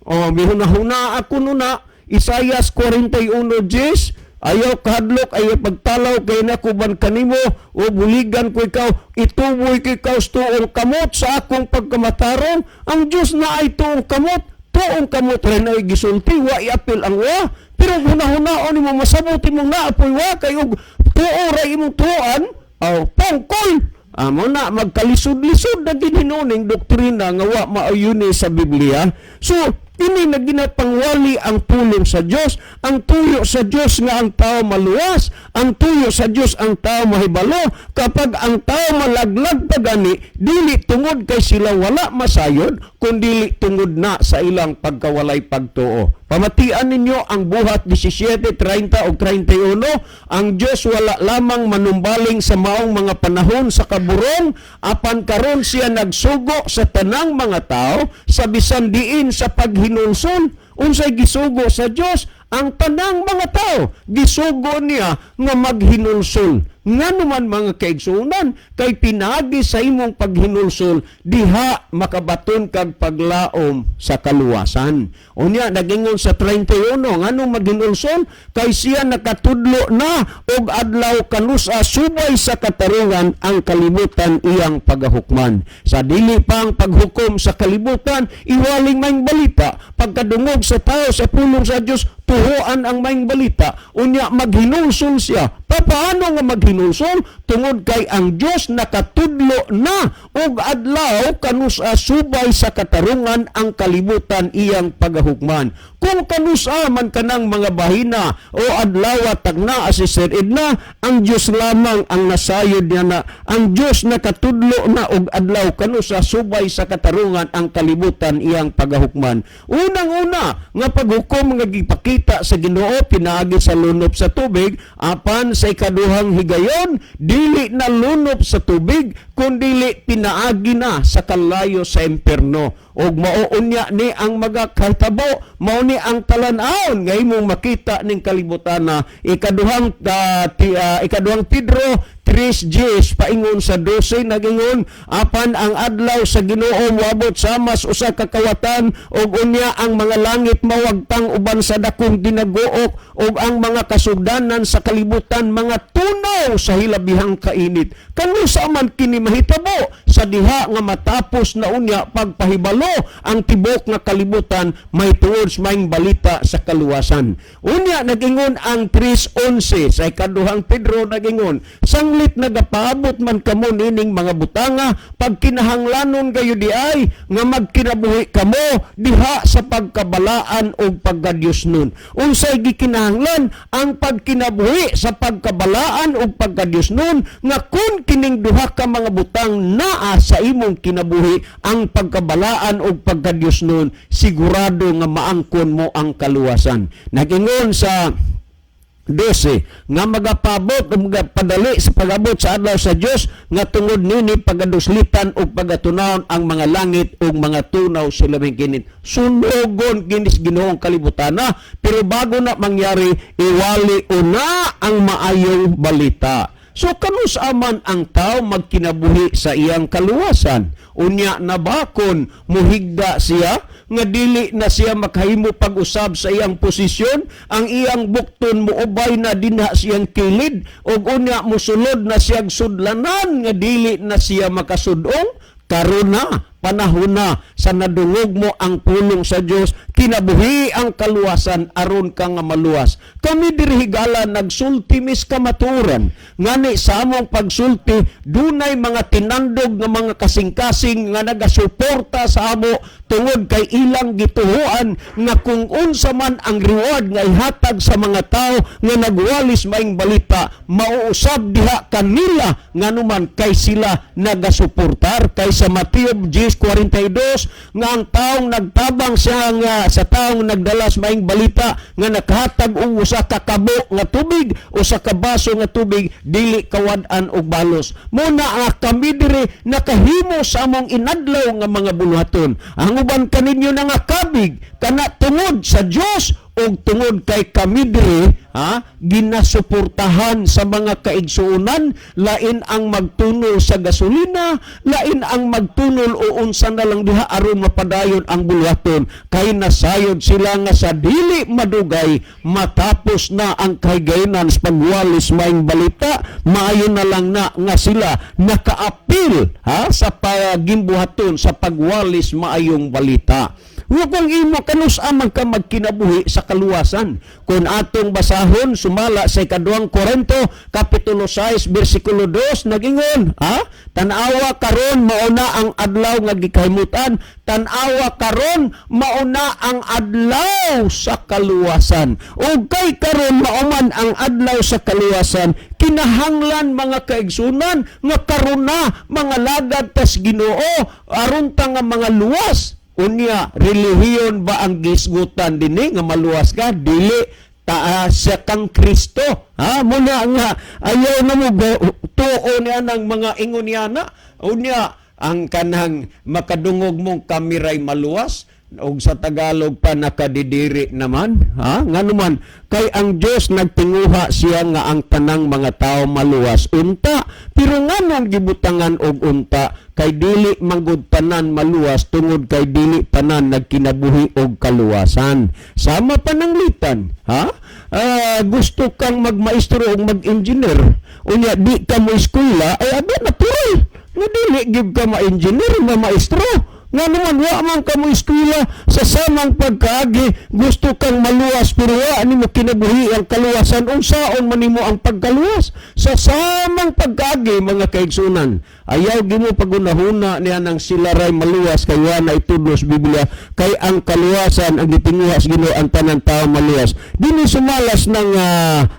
Mihuna-huna ako nuna, Isaias 41:10, ayaw kahadlok, ayaw pagtalaw, kay nakuban kanimo, o buligan ko ikaw, ituboy ko ikaw tuong kamot sa akong pagkamatarong. Ang Diyos na ay tuong kamot rin ay gisulti, wa iapil ang wa. Pero huna-hunaon mo, masabuti mong naapoy wa, kayo tuo ray imong tuan, pangkol. Amo na, magkalisod-lisod na gininuning doktrina nga wa maayuni sa Biblia. So, ini na ginapangwali ang pulong sa Dios, ang tuyo sa Dios nga ang tao maluwas, ang tuyo sa Dios ang tao mahibalo. Kapag ang tao malaglag pagani, dili tungod kay sila wala masayod, kundi tungod na sa ilang pagkawalay pagtuo. Pamatian ninyo ang buhat 17, 30 o 31, ang Dios wala lamang manumbaling sa maong mga panahon sa kaburong, apan karon siya nagsugo sa tanang mga tao sa bisan diin sa paghinulsol. Unsay gisugo sa Dios? Ang tanang mga tao, gisugo niya nga maghinulsol. Nga naman mga kaigsunan, kay pinagi sa imong paghinulsol, diha makabaton kag paglaom sa kaluwasan. Unya, nagingon sa 31, nga nung maghinulsol, kay siya nakatudlo na og adlaw kanusa subay sa katarungan ang kalibutan iyang pagahukman. Sa dili pang paghukom sa kalibutan, iwaling maing balita, pagkadungog sa tao sa pulong sa Dios, tuhuan ang maing balita, unya maghinulsol siya. Paano nga maghinulsol? Tungod kay ang Dios nakatudlo na og adlaw kanusa subay sa katarungan ang kalibutan iyang pagahukman. Kung kanusa man kanang mga bahina o adlaw tagna asiserid na, ang Dios lamang ang nasayod niya na. Ang Dios nakatudlo na og adlaw kanusa subay sa katarungan ang kalibutan iyang pagahukman. Unang-una nga paghukom nga gipakita sa Ginoo pinaagi sa lunop sa tubig, apan sa ikaduhang higay dayon dili na lunop sa tubig kundi pinaagi na sa kalayo sa impierno. Og mauunya ni ang magakahitabo, mao ni ang talan-aon nga imong makita ning kalibutan na ikaduhang Pedro 3:10 paingon sa 12 nagingon, apan ang adlaw sa Ginoo moabot sa mas usa ka kawatan og unya ang mga langit mawagtang uban sa dakong dinaguok og ang mga kasugdanan sa kalibutan mga tunaw sa hilabihang kainit. Kanu sa man kini mahitabo sa diha nga matapos na unya pagpahibalo ang tibok nga kalibutan may tuod sa maayong balita sa kaluwasan. Unya nagingon ang 3:11 sa ikaduhang Pedro nagingon, sanglit nagapaabot man kamo nining mga butanga pagkinahanglanon kayo di ay nga magkinabuhi kamo diha sa pagkabalaan o pagkadiosnon. Unsay gikinahanglan ang pagkinabuhi sa pagkabalaan o pagkadiosnon nga kun kining duha ka mga butang naa sa imong kinabuhi ang pagkabalaan o pagkadiosnon, sigurado nga maangkon mo ang kaluwasan. Nagingon sa 12 nga magapabot o magapadali sa pagabot sa adlaw sa Dios nga tungod nini pagaduslitan o pagatunawon ang mga langit o mga tunaw sa labing kinit. Sunugon kinis Ginoong kalibutana, pero bago na mangyari iwali una ang maayong balita. So kanus aman ang tao magkinabuhi sa iyang kaluwasan. Unya nabakon muhigda siya nga dili na siya makahimo pag-usab sa iyang posisyon, ang iyang bukton moubay na dinha siyang kilid ug unya mosulod na siyang sudlanan nga dili na siya makasudong. Karon na panahon na sa nadungog mo ang pulong sa Dios, kinabuhi ang kaluwasan aron ka nga maluwas. Kami diri higala nagsulti mis kamaturan ngani sa among pagsulti dunay mga tinandog nga mga kasing-kasing nga nagasuporta sa amo tungod kay ilang gituhuan nga kung unsa man ang reward nga ihatag sa mga tao nga nagwalis maing balita, mauusab diha kanila nganuman kay sila nagasuportar. Kay sa Mateo 10:42 nga ang taong nagtabang siya nga sa taong nagdalas maing balita nga nakahatag og usa ka kabo nga tubig o sa kabaso nga tubig dili kawad-an og balos. Muna kami diri nakahimo sa among inadlaw nga mga buluhaton. Ang uban kaninyo na nga kabig kana tungod sa Dios og tungod kay kami diri ginasuportahan sa mga kaigsuonan, lain ang magtunol sa gasolina, lain ang magtunol o unsa na lang diha aron mapadayon ang buluhaton, kay nasayod sila nga sa dili madugay matapos na ang kahigayunan sa pagwalis maing balita, maayo na lang na nga sila nakaapil sa pagimbuhaton sa pagwalis maayong balita. Kung imo kanus amang ka magkinabuhi sa kaluwasan. Kung atong basahon sumala sa ikaduhang Korinto kapitulo 6 bersikulo 2 nagingon, tanawa karon mauna ang adlaw nga gikahimutan, tanawa karon mauna ang adlaw sa kaluwasan. Ug kay karon mauman ang adlaw sa kaluwasan, kinahanglan mga kaigsunan nga karon na mga lagad tas Ginoo aron ta nga mga luwas. Unya, relihiyon ba ang gisgutan dinhi nga maluwas ka? Dili sa kang Kristo. Muna nga ayaw na mo tuo niya ng mga ingon niya na. Unya, ang kanang makadungog mong kamiray maluwas o sa Tagalog pa nakadidiri naman. Nga naman, kay ang Diyos nagtinguha siya nga ang tanang mga tao maluwas unta. Pero nga nang gibutangan og unta, kay dili manggod tanan maluwas tungod kay dili tanan nagkinabuhi og kaluwasan. Sama pananglitan, gusto kang magmaestro o mag-engineer, unya di ka mo eskwela, ay abi natural. Nga dili gyud ka ma-engineer, ma-maestro. Nga naman, wa man ka mo eskwela sa samang pagkaagi, gusto kang maluwas, pero wa ni mo kinabuhi ang kaluwasan. Unsaon man nimo ang pagkaluwas? Sa samang pagkaagi, mga kaigsunan, ayaw gimo pagunahuna niya ng silaray maluwas, kay wa na itudlos Biblia, kay ang kaluwasan ang gitinguha sa Ginoo ang tanan tao maluwas. Dini sumalas ng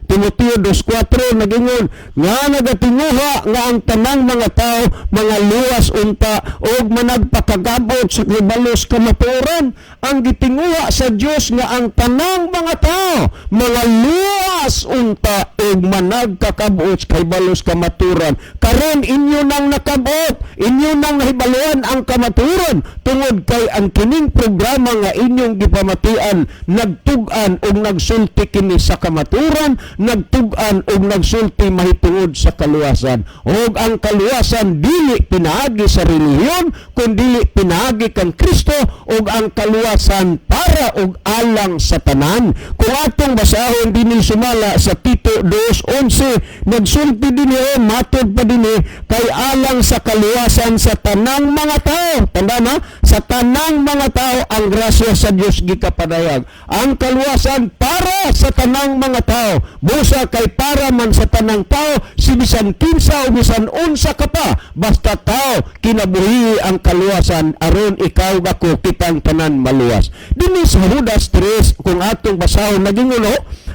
Timoteo 2:4 nagingon, nga nagatinguha nga ang tanang mga tao, mga luwas unta, og managpakagab sa gibalos kamatuoran. Ang gitinguha sa Dios nga ang tanang mga tao mga luwas mas unta og managkakabuot kay balos kamaturan. Karon inyo nang nakabuot, inyo nang nahibaluan ang kamaturan tungod kay ang kining programa nga inyong gipamatian nagtug-an og nagsulti kini sa kamaturan, nagtug-an og nagsulti mahitungod sa kaluwasan. Og ang kaluwasan dili pinaagi sa relihiyon, kundi pinaagi kang Kristo, og ang kaluwasan para og alang sa tanan. Kung atong basahon dinhi sumala sa Tito 2:11, nagsulti dinhi matod pa dinhi kay alang sa kaluwasan sa tanang mga tao. Tanda na, sa tanang mga tao ang grasya sa Dios gikapadayag. Ang kaluwasan para sa tanang mga tao. Busa kay para man sa tanang tao, si bisan kinsa o bisan unsa ka pa, basta tao kinabuhi ang kaluwasan aron ikaw gako kitang tanan maluwas. Dinhi sa Judas 3 kung atong basahon nagingulo,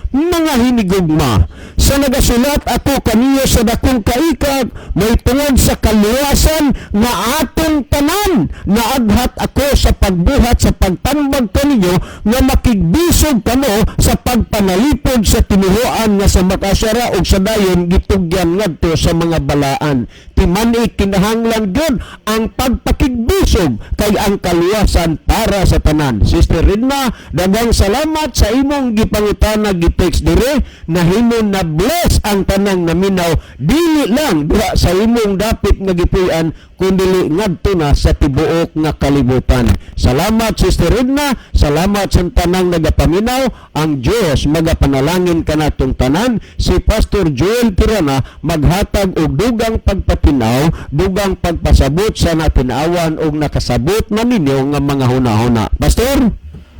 mga hinigugma sa nagasulat ako kaniyo sa dakong kaikag may tungod sa kaluwasan nga atong tanan, naaghat ako sa pagbuhat sa pagtambag kaninyo nga makigbisog kamo sa pagpanalipod sa tinuruan nga sa makasara o sa dayon gitugyan ngadto sa mga balaan. Timani kinahanglan gyud ang pagpakigbisog kay ang kaluwasan para sa tanan. Sister Ridna, daghang salamat sa imong gipangutana gitext dire, nahimong na bless ang tanang naminaw dili lang diha sa imong dapit nga gipuy-an kundi ngadto na sa tibuok nga kalibutan. Salamat Sister Ridna, salamat sa tanang nagapaminaw. Ang Dios magapanalangin kanatong tanan. Si Pastor Joel Tirana maghatag og dugang pagpatinaw, dugang pagpasabot sa natinawan og nakasabot na ninyo nga mga hunahuna. Pastor?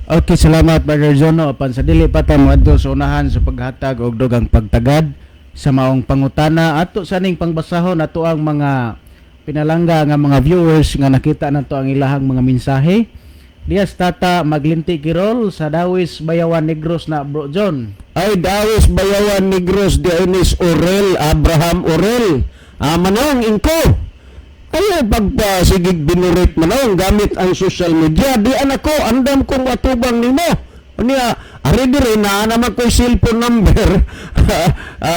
Okay, salamat Brother Jono. Apan sa dili pa ta moadto sa unahan sa paghatag og dugang pagtagad sa maong pangutana ato saning pangbasahon ato ang mga pinalangga nga mga viewers nga nakita nato ang ilahang mga mensahe. Dias tata maglinti kirol sa Dawis Bayawan Negros na Bro John. Ay Dawis Bayawan Negros Dionis Orel Abraham Orel. Manong ingko. Ay pagpasigig binurit manong gamit ang social media. Di anak ko andam kong watubang nimo. Niya ari dire na naman ko cellphone number.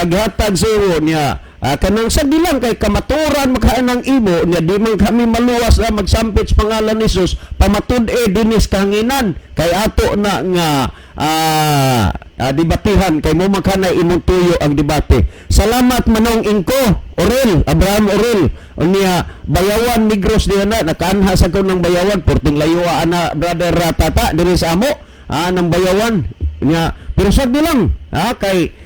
Gihatag sa niya. Kanang sabi lang kay kamaturan makain ng imo niya di man kami maluwas na magsampit sa pangalan ni Jesus pamatud dinis kanginan kay ato na nga debatihan kay mo makana imong tuyo ang debate. Salamat manong ingko Orel Abraham Orel niya Bayawan Negros diha na nakaanha sa ko ng Bayawan porting layo ana brother Ratata diri sa amo ng Bayawan niya pero sabi lang kay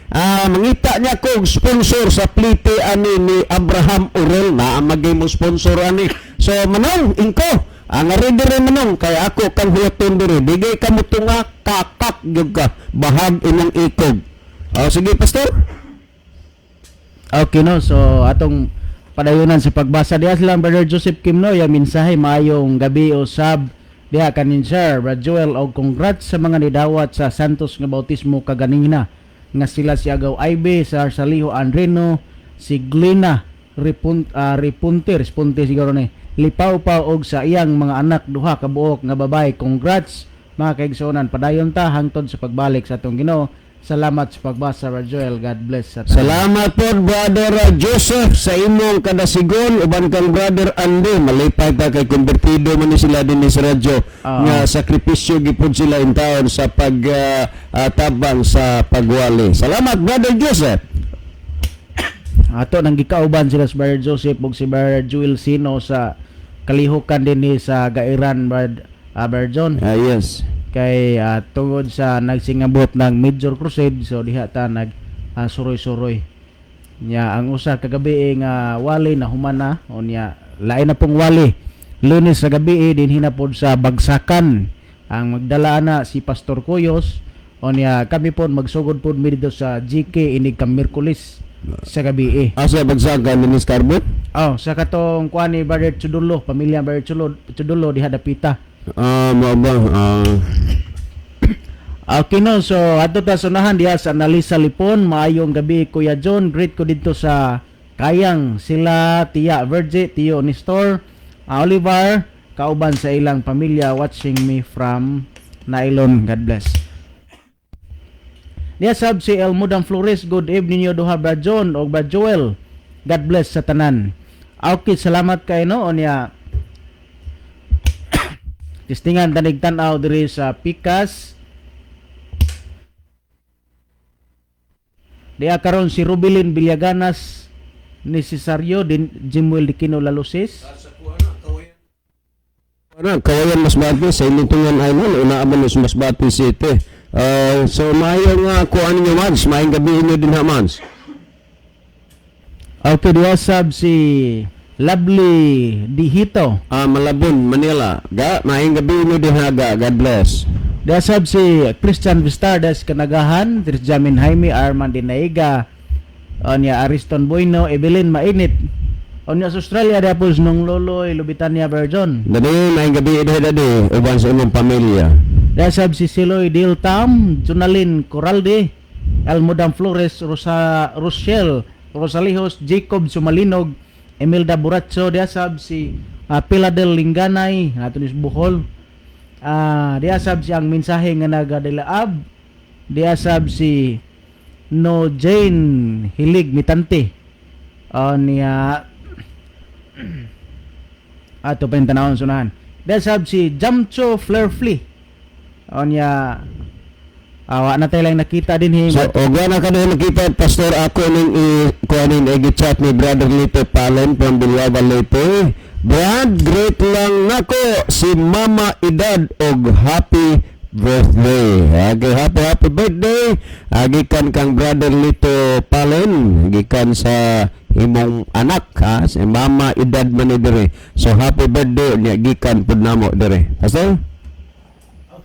mangita niya kog sponsor sa plite ani ni Abraham Orel na magay mo sponsor ani. So manong ingko ang dire manong kay ako kang huyaton dire digay ka mo tunga kakak gyud ka bahag inang ikog. Sige pastor. Okay no, so atong padayunan sa pagbasa diha lang Brother Joseph Kimno ya mensahe maayong gabi usab diha kanin sir Brother Joel og congrats sa mga nidawat sa Santos nga bautismo kaganina nga sila si Agaw Ibe, sa Saliho Andreno, si Glina Responte siguro ni Lipaw-paw og sa iyang mga anak duha ka buok nga babae. Congrats mga kaigsuonan, padayon ta hangtod sa pagbalik sa atong Ginoo. Salamat sa pagbasa Brother Joel. God bless sa tanan. Salamat po Brother Joseph sa imong kadasigon uban kang Brother Andy malipay ta kay konbertido man ni sila din sa radyo nga sakripisyo gipud sila in taon sa tabang sa pagwali. Salamat Brother Joseph. Ato nang gikauban sila sa Brother Joseph ug si Brother Joel Sino sa kalihukan din sa Gairan Brother John. Yes. Kay tungod sa nagsingabot ng Major Crusade, so diha ta nag suroy-suroy nya ang usa ka gabi nga wali na humana o nya lain na pong wali Lunes sa gabi din hinapod sa Bagsakan ang magdala na si Pastor Kuyos o nya kami pod magsugod pod mi dito sa GK inig ka Miyerkules sa gabi Asa Bagsakan ni Scarborough? Sa katong kuan ni Brother Chudulo, pamilya Brother Chudulo diha dapita. Okay no, so ato ta sunahan diha sa Analisa Lipon. Maayong gabi Kuya John, greet ko dito sa Kayang sila Tia Virgie, Tio Nestor, Oliver, kauban sa ilang pamilya watching me from Nailon. God bless. Diya sab si Elmudang Flores, good evening yo duha Brad John o Brad Joel. God bless sa tanan. Okay, salamat kay no onya. Tistingan tanig tan-aw diri sa Pikas. Diya karon si Rubilin Villaganas ni Cesario din Jimuel Dikino Lalusis. Kawayan Masbate sa Ilintungan Island, unaaman sa Masbate City. So mayo nga kuan niyo Mans, maayong gabi niyo din ha Mans. Okay, diya sab si Lovely Dihito. Malabon, Manila. Maayong gabi niyo din ha ga. God bless. Diya sab si Christian Vistardes Kanagahan, Jamin Jaime Armand Dinaiga. Onya Ariston Bueno, Evelyn Mainit. Onya sa Australia dapos nung Loloy Lubitania Virgin. Dadi maayong gabi dadi uban sa imong pamilya. Dasab si Siloy Diltam, Junalin Coralde, Elmudang Flores, Rochelle Rosalihos, Jacob Sumalinog, Emilda Buracho. Dasab si Piladel Lingganay, natulis Bohol. Dasab si ang mensahe nga nagadalaab. Dasab si No Jane Hilig Mitante. Niya ato pa yung tanawang sunahan. Dasab si Jamcho Flairfly. Onya awa na tayo lang nakita din So, na ka na nakita, Pastor, ako ning kuanin i-chat ni Brother Lito Palen from Bilyaba Leyte. Brad, great lang nako si Mama Idad og happy birthday. Happy birthday. Gikan kang Brother Lito Palen, gikan sa imong anak si Mama Idad man ni dire. So happy birthday niya gikan pud namo dire. Pastor?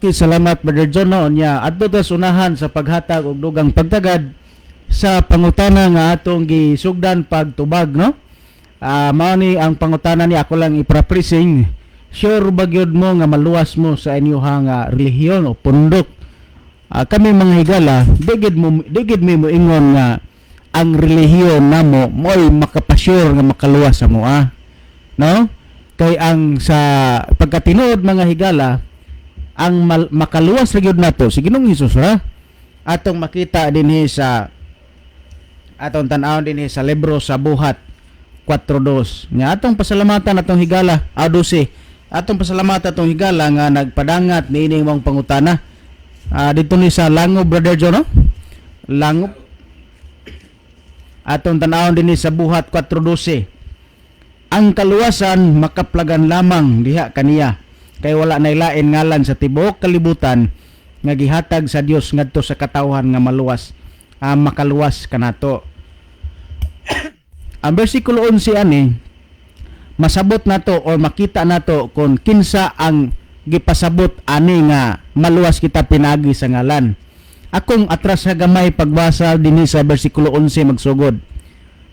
Okay, salamat Brother John no nya adto ta sunahan sa paghatag og dugang pagtagad sa pangutana nga atong gisugdan pagtubag no. Mao ni ang pangutana ni ako lang iparaphrasing. Sure ba gyud mo nga maluwas mo sa inyong relihiyon o pundok? Kami mga higala, digid mo ingon nga ang relihiyon namo mo'y makapasyur nga makaluwas sa mo no? Kay ang sa pagkatinuod mga higala ang makaluwas ra gyud nato si Ginoong Hesus atong makita dinhi sa atong tan-awon dinhi sa libro sa Buhat 4:2 nya atong pasalamatan atong higala 12 atong pasalamatan atong higala nga nagpadangat niining mong pangutana dito ni sa Langob Brother John no? Langob atong tan-awon dinhi sa Buhat 4:12 ang kaluwasan makaplagan lamang diha kaniya kay wala nay lain ngalan sa tibuok kalibutan nga gihatag sa Dios ngadto sa katawhan nga maluwas makaluwas kanato. Ang bersikulo 11 ani masabot nato o makita nato kung kinsa ang gipasabot ani nga maluwas kita pinagi sa ngalan. Akong atras sa gamay pagbasa dinhi sa bersikulo 11 magsugod.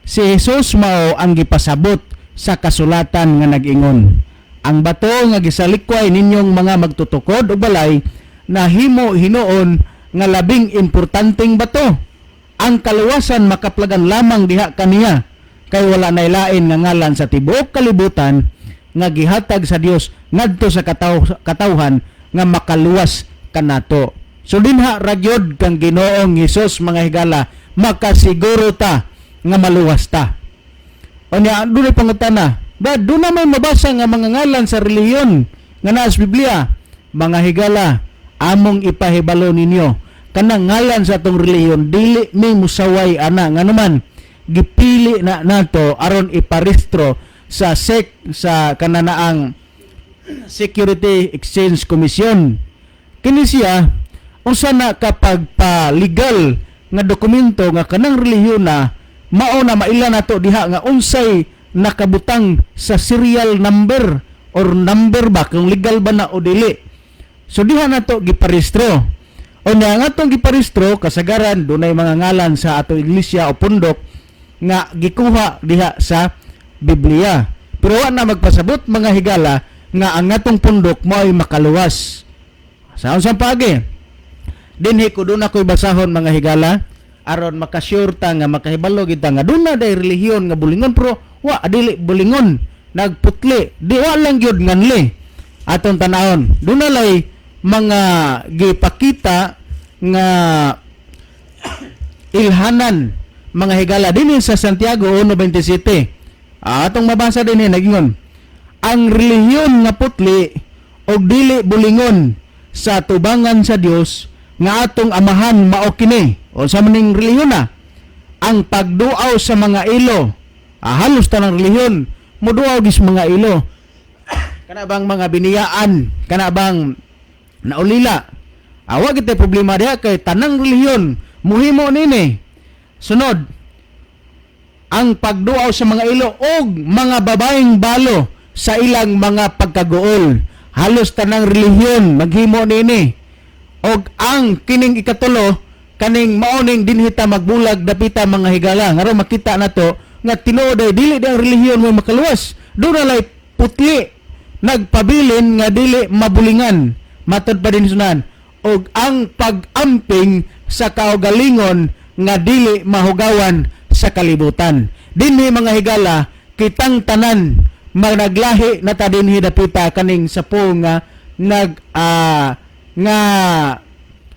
Si Jesus mao ang gipasabot sa kasulatan nga nag-ingon. Ang bato nga gisalikway ninyong mga magtutukod o balay na himo hinuon nga labing importanteng bato. Ang kaluwasan makaplagan lamang diha kaniya kay wala nay lain nga ngalan sa tibuok kalibutan nga gihatag sa Dios ngadto sa katawhan nga makaluwas kanato. So dinha ra gyud kang Ginoong Hesus mga higala makasiguro ta nga maluwas ta. Unya dunay pangutana, ba do na may mabasa nga mga ngalan sa relihiyon nga naa sa Biblia? Mga higala, among ipahibalo ninyo kanang ngalan sa atong relihiyon dili may musaway ana nga naman gipili na nato aron iparehistro sa SEC sa kananaang Security Exchange Commission. Kini siya usa na kapag pa-legal nga dokumento nga kanang relihiyon na mao na maila nato diha nga unsay nakabutang sa serial number or number ba kung legal ba na o dili. So diha nato giparehistro. O nga atong giparehistro kasagaran dunay mga ngalan sa atong iglesia o pundok nga gikuha diha sa Biblia. Pero wa na magpasabot mga higala nga ang atong pundok mo'y makaluwas. Sa unsang pagi? Dinhi ko doon ako'y basahon mga higala aron makasure ta nga makahibalo gid ta nga doon na day relihiyon nga bulingon pero wa dili bulingon nagputli di wa lang gyud nganli aton tanahon doon na lay mga gipakita nga ilhanan mga higala dinhi sa Santiago 1:27. Atong mabasa dinhi nagingon, ang relihiyon nga putli og dili bulingon sa tubangan sa Dios nga atong amahan mao kini. O sa maning relihiyon na ang pagduaw sa mga ilo. Halos tanang relihiyon muduaw gis mga ilo. Kana bang mga biniyaan, kana bang naulila. Wa kita problema diha kay tanang relihiyon muhimo nini. Sunod, ang pagduaw sa mga ilo og mga babaeng balo sa ilang mga pagkagool. Halos tanang relihiyon maghimo nini. Og ang kining ikatulo kaning maoning dinhita magbulag dapita mga higala. Ngaro makita nato nga tinuod ay dili ang relihiyon mo makaluwas. Doon nalay putli nagpabilin nga dili mabulingan. Matod pa din sunan. Og ang pag-amping sa kaugalingon nga dili mahugawan sa kalibutan. Dinhi mga higala, kitang tanan managlahi na ta dinhi dapita kaning sapo nga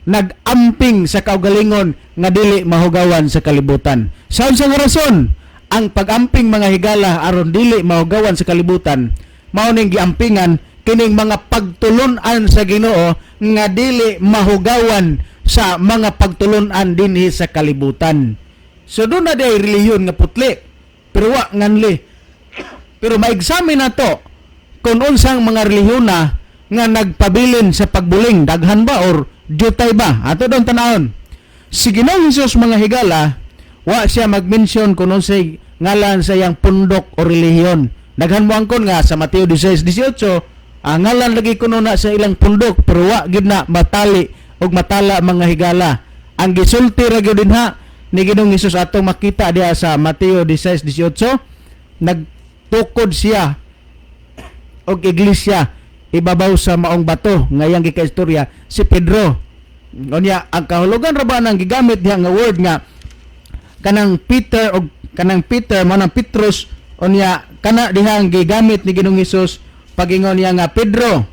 nag-amping sa kaugalingon nga dili mahugawan sa kalibutan. Sa unsang rason ang pag-amping mga higala aron dili mahugawan sa kalibutan mao ning giampingan kining mga pagtulon-an sa Ginoo nga dili mahugawan sa mga pagtulon-an dinhi sa kalibutan. So doon na day relihiyon nga putli, pero wa nganli. Pero ma-examine na to kung unsang mga relihiyon na nga nagpabilin sa pagbuling, daghan ba or jutay ba? Ato doon tanahon. Si Ginoong Hesus mga higala, wa siya mag-mention kung unsay ngalan sa iyang pundok o relihiyon. Daghan mo angkon nga sa Mateo 16:18, ang ngalan lagi kuno na sa ilang pundok pero wa gid na matali og matala mga higala. Ang gisulti ra gyud dinha ni Ginoong Hesus atong makita diha sa Mateo 16:18, nagtukod siya og iglesia ibabaw sa maong bato nga iyang gikaistorya si Pedro. Unya ang kahulugan ra ba nang gigamit diha nga word nga kanang Peter og kanang Peter manang Petrus, unya kana diha ang gigamit ni Ginoong Hesus pagingon niya nga Pedro.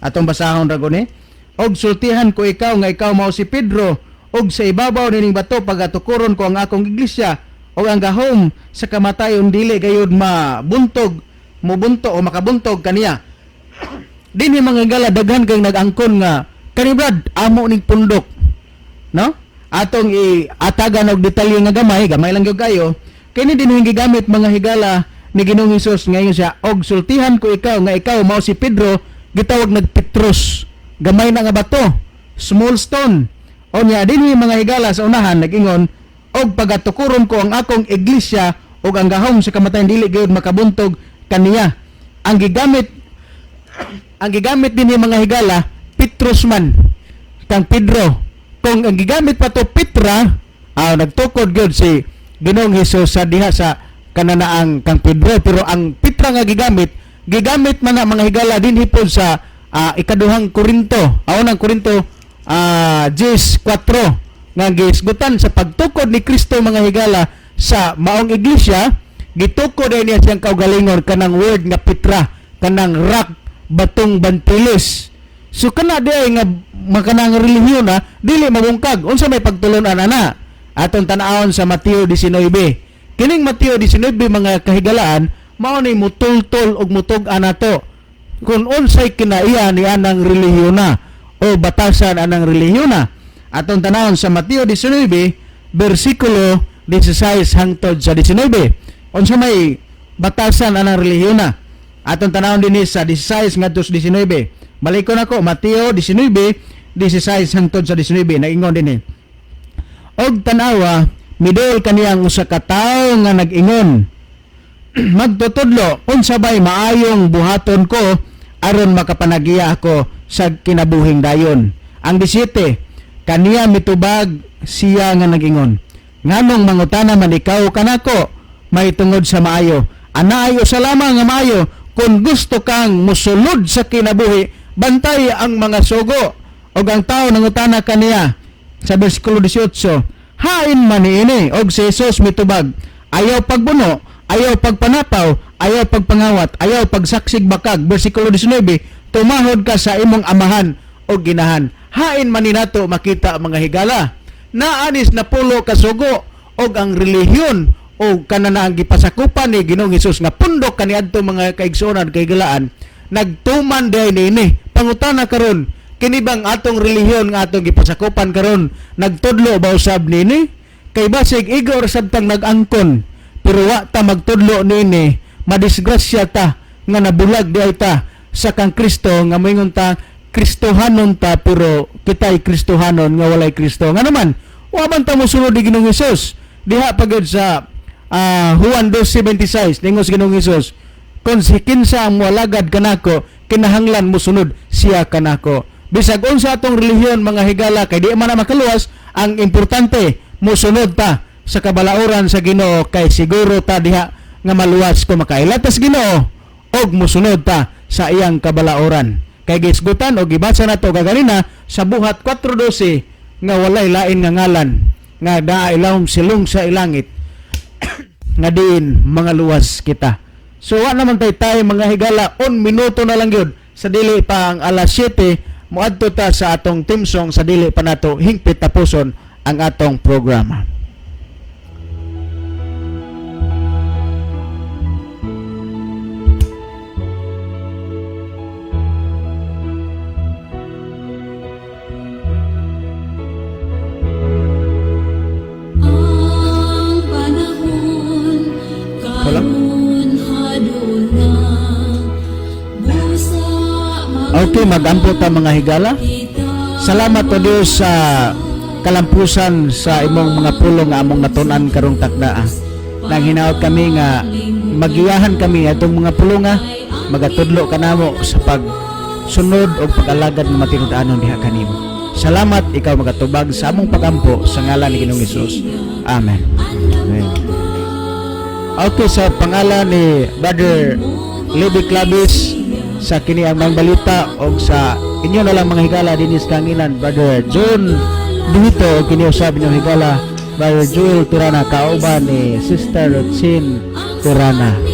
Atong basahon ra guni, og sultihan ko ikaw nga ikaw mao si Pedro, og sa ibabaw nining bato pagatukuron ko ang akong iglesia, og ang gahom sa kamatayon dili gayud mubunto o makabuntog kaniya. Dinhi mga higala daghan kang nag-angkon nga kani Brad amo ning pundok, no? Atong iatagan og detalye nga gamay lang gyud kayo. Kini dinhi gigamit mga higala ni Ginoong Hesus ngayon siya, og sultihan ko ikaw nga ikaw mao si Pedro, gitawag nagpetros, gamay na nga bato, small stone. Onya dinhi mga higala sa unahan nagingon, og pagatukuron ko ang akong iglesia og ang gahom sa kamatayon dili gyud makabuntog kaniya. Ang gigamit dinhi mga higala Petros man kang Pedro. Kung ang gigamit pa to Petra, nagtukod gyud si Ginoong Hesus sa diha sa kananaang kang Pedro, pero ang Petra nga gigamit man na mga higala dinhi pod sa ikaduhang Korinto, unang Korinto 10:4 nga gisgutan sa pagtukod ni Kristo mga higala sa maong iglesia, gitukod niya siyang kaugalingon kanang word nga Petra, kanang rock, batong bantilis. So kana diay nga makanang relihiyon dili mabungkag unsa may pagtulon-an ana. Atong tan-awon sa Mateo 19. Kining Mateo 19 mga kahigalaan mao ni mutultol og mutug-an nato kung unsay kinaiya ni anang relihiyon o batasan anang relihiyon. Atong tanawon sa Mateo 19 bersikulo 16 hangtod sa 19. Unsa may batasan anang relihiyon? Atong tanawon dinhi sa 16 ngadto sa 19. Balikon ako Mateo 19:16 hangtod sa 19 naingon dinhi. Og tanawa midol kaniyang usa ka tawo nga nag-ingon, magtutudlo unsa bay maayong buhaton ko aron makapanagiya ako sa kinabuhing dayon. Ang 17, kaniya mitubag siya nga nag-ingon, nganong mangutana man ikaw kanako may tungod sa maayo? Anaayo sa lamang nga maayo, kung gusto kang musulod sa kinabuhi, bantay ang mga sugo. Og ang tawo nangutana kaniya sa bersikulo 18, hain man ini, og si Jesus mitubag, ayaw pagbuno, ayaw pagpanapaw, ayaw pagpangawat, ayaw pagsaksig bakag. Bersikulo 19, tumahod ka sa imong amahan o ginahan. Hain man ni nato makita mga higala naanis na pulo kasugo og ang relihiyon o kanana ang gipasakupan ni Ginoong Hesus nga pundok kaniadto mga kaigsuonan kay galaan nagtuman day nini pangutana karon kini bang atong relihiyon nga atong gipasakupan karon nagtudlo ba usab nini kay basig igor sabtang nagangkon pero wa ta magtudlo nini madisgrasya ta nga nabulag di ta sa kang Kristo nga moingon ta Kristohanon ta pero kitay Kristohanon nga walay Kristo nga naman wa man ta mosunod ni Ginoong Hesus diha pagod sa Juan 2:76 ningos Ginoong Hesus kung si kinsa ang moalagad kanako kinahanglan mosunod siya kanako bisag unsa atong relihiyon mga higala kay di man na makaluwas ang importante mosunod ta sa kabalauran sa Ginoo kay siguro ta diha nga maluwas kung makailatas Ginoo og mosunod ta sa iyang kabalauran kay gisgutan o gibasa nato kaganina sa buhat 4:12 nga walay lain nga ngalan nga naa ilawom silong sa ilangit nga diin mga luwas kita. So wa naman tayo mga higala 1 minuto na lang yun sa dili pa ang alas 7 muadto ta sa atong team song sa dili pa nato hingpit tapuson ang atong programa. Ang panahon karon haduna busa Okay, magampo ta mga higala. Salamat o Dios sa kalampusan sa imong mga pulong nga among natunan karong takdaa. Nang hinaot kami nga magiyahan kami atong mga pulonga, magatudlo kanamo sa pagsunod o pag-alagad ng matinud-anon diha kanimo. Salamat ikaw magatubag sa among pagampo sa ngalan ni Ginoong Hesus. Amen. Amen. Okay, sa pangalan ni Brother Levi Clavis sa kini ang mga balita o sa inyo na lang mga higala dinis kangilan Brother John dito o kini usab inyong higala Brother Joel Turana kauban ni Sister Roxin Turana.